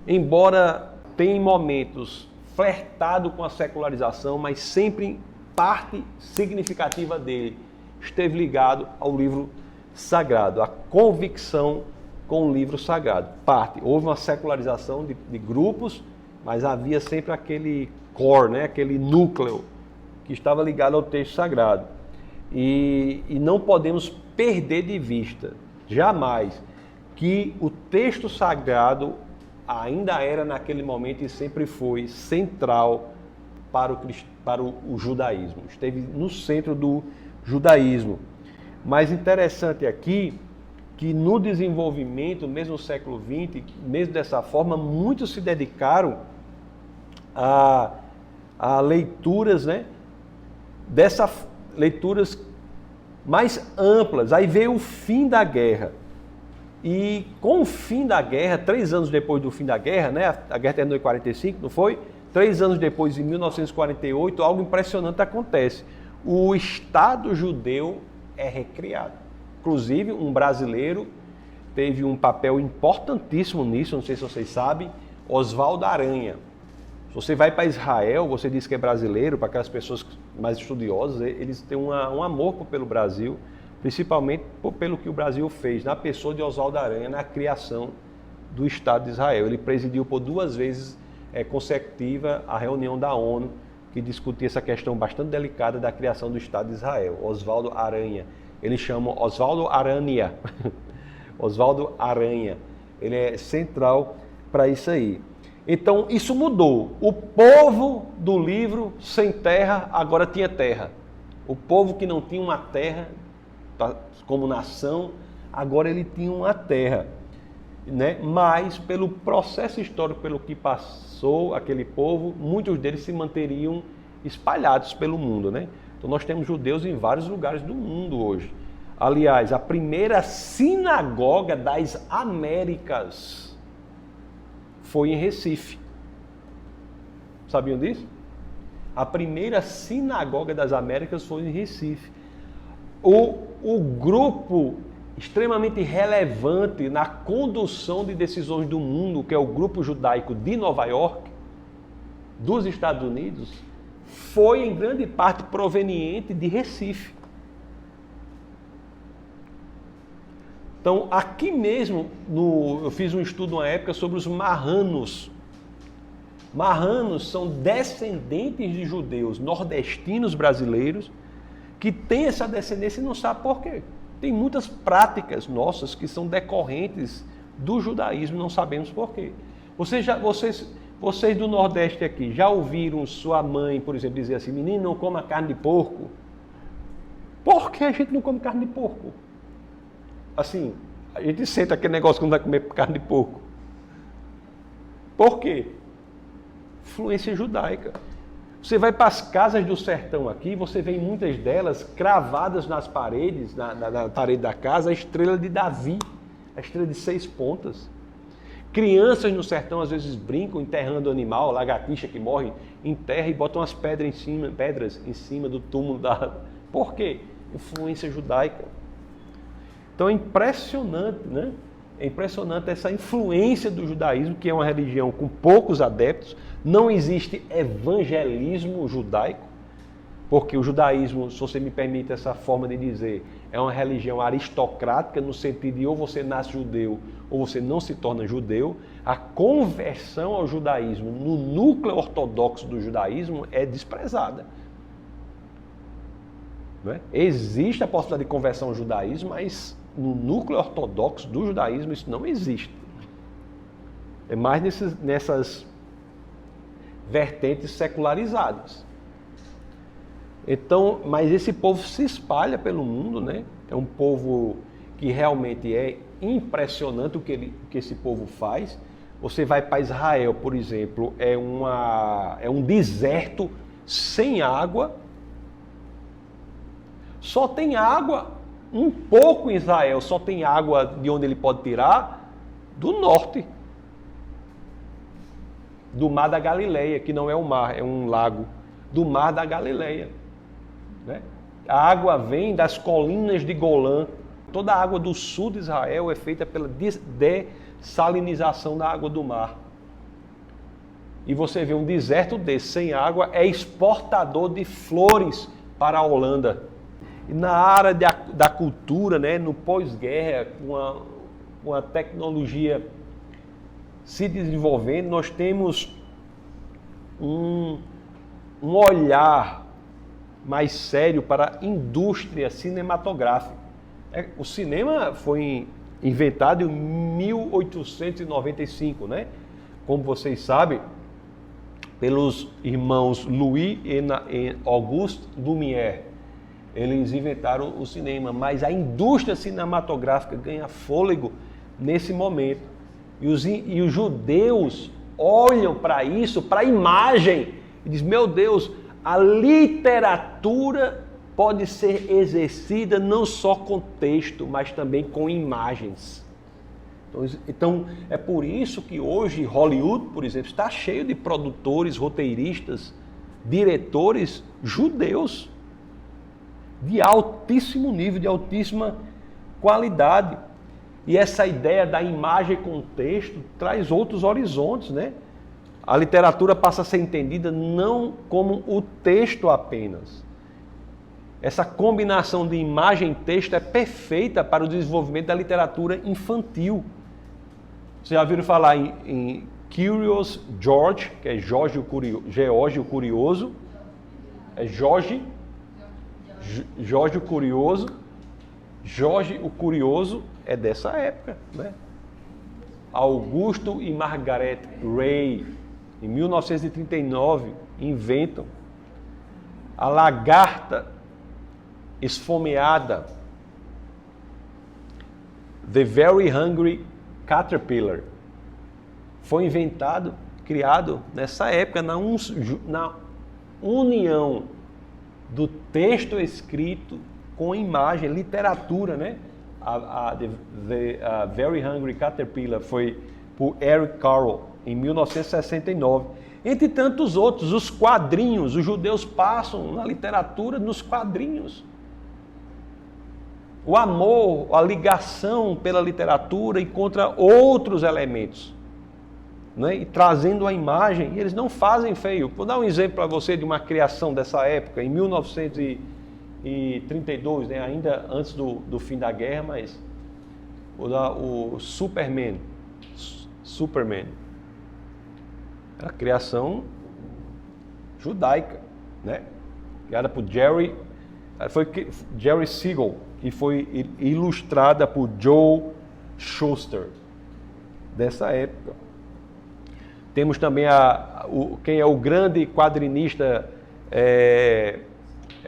embora tenha em momentos flertado com a secularização, mas sempre parte significativa dele esteve ligado ao livro sagrado, a convicção com o livro sagrado. Houve uma secularização de grupos, mas havia sempre aquele core, né? Aquele núcleo que estava ligado ao texto sagrado. E não podemos perder de vista, jamais, que o texto sagrado ainda era naquele momento e sempre foi central para o judaísmo. Esteve no centro do judaísmo. Mas interessante aqui que no desenvolvimento, mesmo no século XX, mesmo dessa forma, muitos se dedicaram a leituras, né? Leituras mais amplas. Aí veio o fim da guerra. E com o fim da guerra, 3 anos depois do fim da guerra, né? A guerra terminou em 45, não foi? 3 anos depois, em 1948, algo impressionante acontece. O Estado judeu é recriado. Inclusive, um brasileiro teve um papel importantíssimo nisso, não sei se vocês sabem, Oswaldo Aranha. Se você vai para Israel, você diz que é brasileiro, para aquelas pessoas mais estudiosas, eles têm um amor pelo Brasil, principalmente pelo que o Brasil fez na pessoa de Oswaldo Aranha na criação do Estado de Israel. Ele presidiu por 2 vezes consecutiva a reunião da ONU que discutia essa questão bastante delicada da criação do Estado de Israel. Oswaldo Aranha. Eles chamam Oswaldo Aranha. Oswaldo Aranha. Ele é central para isso aí. Então, isso mudou. O povo do livro sem terra agora tinha terra. O povo que não tinha uma terra como nação, agora ele tinha uma terra. Né? Mas, pelo processo histórico, pelo que passou aquele povo, muitos deles se manteriam espalhados pelo mundo. Né? Então, nós temos judeus em vários lugares do mundo hoje. Aliás, a primeira sinagoga das Américas foi em Recife. Sabiam disso? A primeira sinagoga das Américas foi em Recife. O grupo extremamente relevante na condução de decisões do mundo, que é o grupo judaico de Nova York, dos Estados Unidos, foi em grande parte proveniente de Recife. Então, aqui mesmo, eu fiz um estudo uma época sobre os marranos. Marranos são descendentes de judeus nordestinos brasileiros que têm essa descendência e não sabem por quê. Tem muitas práticas nossas que são decorrentes do judaísmo, não sabemos por quê. Vocês do Nordeste aqui, já ouviram sua mãe, por exemplo, dizer assim, menino, não coma carne de porco? Por que a gente não come carne de porco? Assim, a gente sente aquele negócio quando vai comer carne de porco. Por quê? Influência judaica. Você vai para as casas do sertão aqui, você vê muitas delas cravadas nas paredes, na parede da casa, a estrela de Davi, a estrela de 6 pontas. Crianças no sertão às vezes brincam enterrando animal, lagartixa que morre, enterra e botam as pedras em cima do túmulo da... Por quê? Influência judaica. Então é impressionante, né? É impressionante essa influência do judaísmo, que é uma religião com poucos adeptos. Não existe evangelismo judaico, porque o judaísmo, se você me permite essa forma de dizer, é uma religião aristocrática, no sentido de ou você nasce judeu ou você não se torna judeu. A conversão ao judaísmo no núcleo ortodoxo do judaísmo é desprezada. Não é? Existe a possibilidade de conversão ao judaísmo, mas no núcleo ortodoxo do judaísmo isso não existe. É mais nessas vertentes secularizadas. Então, mas esse povo se espalha pelo mundo, né? É um povo que realmente é impressionante o que esse povo faz. Você vai para Israel, por exemplo, é um deserto sem água. Só tem água, um pouco em Israel, só tem água de onde ele pode tirar, do norte. Do Mar da Galileia, que não é um mar, é um lago. Do Mar da Galileia. Né? A água vem das colinas de Golã. Toda a água do sul de Israel é feita pela dessalinização da água do mar. E você vê um deserto desse sem água, é exportador de flores para a Holanda. E na área da cultura, né, no pós-guerra, com a tecnologia se desenvolvendo, nós temos um olhar mais sério para a indústria cinematográfica. O cinema foi inventado em 1895, né? Como vocês sabem, pelos irmãos Louis e Auguste Lumière. Eles inventaram o cinema, mas a indústria cinematográfica ganha fôlego nesse momento. E os judeus olham para isso, para a imagem, e dizem, meu Deus, a literatura pode ser exercida não só com texto, mas também com imagens. Então, é por isso que hoje Hollywood, por exemplo, está cheio de produtores, roteiristas, diretores judeus, de altíssimo nível, de altíssima qualidade. E essa ideia da imagem com texto traz outros horizontes, né? A literatura passa a ser entendida não como o texto apenas. Essa combinação de imagem e texto é perfeita para o desenvolvimento da literatura infantil. Vocês já ouviram falar em Curious George, que é George o Curioso. É Jorge o Curioso. Jorge o Curioso é dessa época, né? Augusto e Margaret Ray, em 1939, inventam a lagarta esfomeada, The Very Hungry Caterpillar. Foi criado nessa época, na união do texto escrito com imagem, literatura, né? A Very Hungry Caterpillar foi por Eric Carle, em 1969. Entre tantos outros, os quadrinhos, os judeus passam na literatura nos quadrinhos. O amor, a ligação pela literatura encontra outros elementos, né? E trazendo a imagem, e eles não fazem feio. Vou dar um exemplo para você de uma criação dessa época, em 1932, né? Ainda antes do fim da guerra, mas o Superman, era a criação judaica, né? Criada por Jerry Siegel, e foi ilustrada por Joe Shuster, dessa época. Temos também quem é o grande quadrinista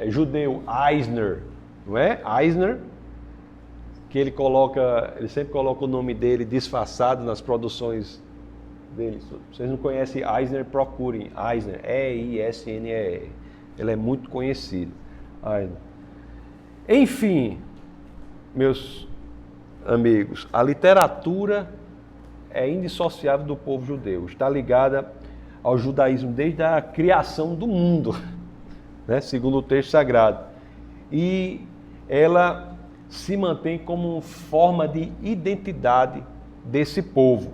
judeu, Eisner, não é? Eisner, que ele sempre coloca o nome dele disfarçado nas produções dele. Se vocês não conhecem Eisner, procurem Eisner, E-I-S-N-E-R. Ele é muito conhecido. Eisner. Enfim, meus amigos, a literatura é indissociável do povo judeu. Está ligada ao judaísmo desde a criação do mundo, né? Segundo o texto sagrado. E ela se mantém como forma de identidade desse povo.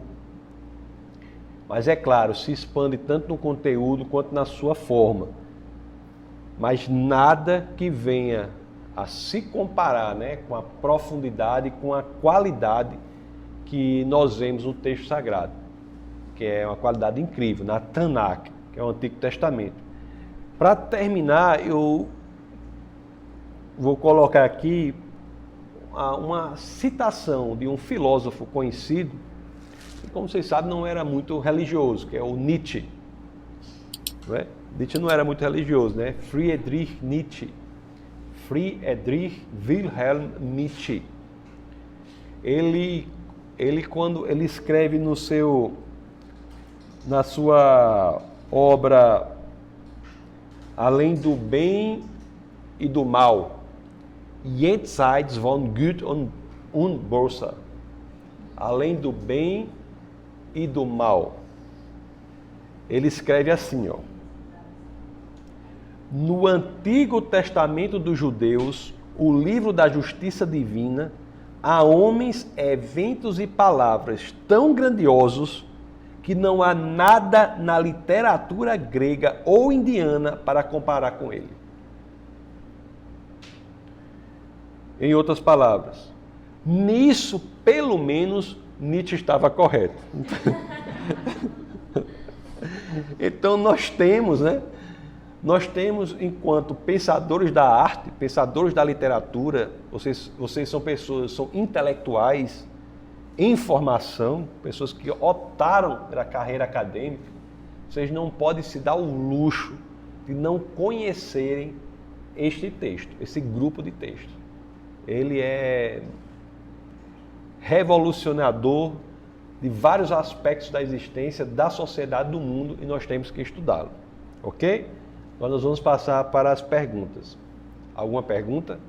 Mas é claro, se expande tanto no conteúdo quanto na sua forma. Mas nada que venha a se comparar, né, com a profundidade, com a qualidade que nós vemos no texto sagrado, que é uma qualidade incrível, na Tanakh, que é o Antigo Testamento. Para terminar, eu vou colocar aqui uma citação de um filósofo conhecido, que, como vocês sabem, não era muito religioso, que é o Nietzsche. Não é? Nietzsche não era muito religioso, né? Friedrich Nietzsche. Friedrich Wilhelm Nietzsche. Ele quando ele escreve na sua obra Além do Bem e do Mal, Jenseits von Gut und Böse, além do bem e do mal, ele escreve assim, ó: no Antigo Testamento dos judeus, o livro da justiça divina, há homens, eventos e palavras tão grandiosos que não há nada na literatura grega ou indiana para comparar com ele. Em outras palavras, nisso, pelo menos, Nietzsche estava correto. Então nós temos, né? Nós temos, enquanto pensadores da arte, pensadores da literatura, vocês são pessoas, são intelectuais em formação, pessoas que optaram pela carreira acadêmica, vocês não podem se dar o luxo de não conhecerem este texto, esse grupo de textos. Ele é revolucionador de vários aspectos da existência da sociedade do mundo e nós temos que estudá-lo, ok? Agora nós vamos passar para as perguntas. Alguma pergunta?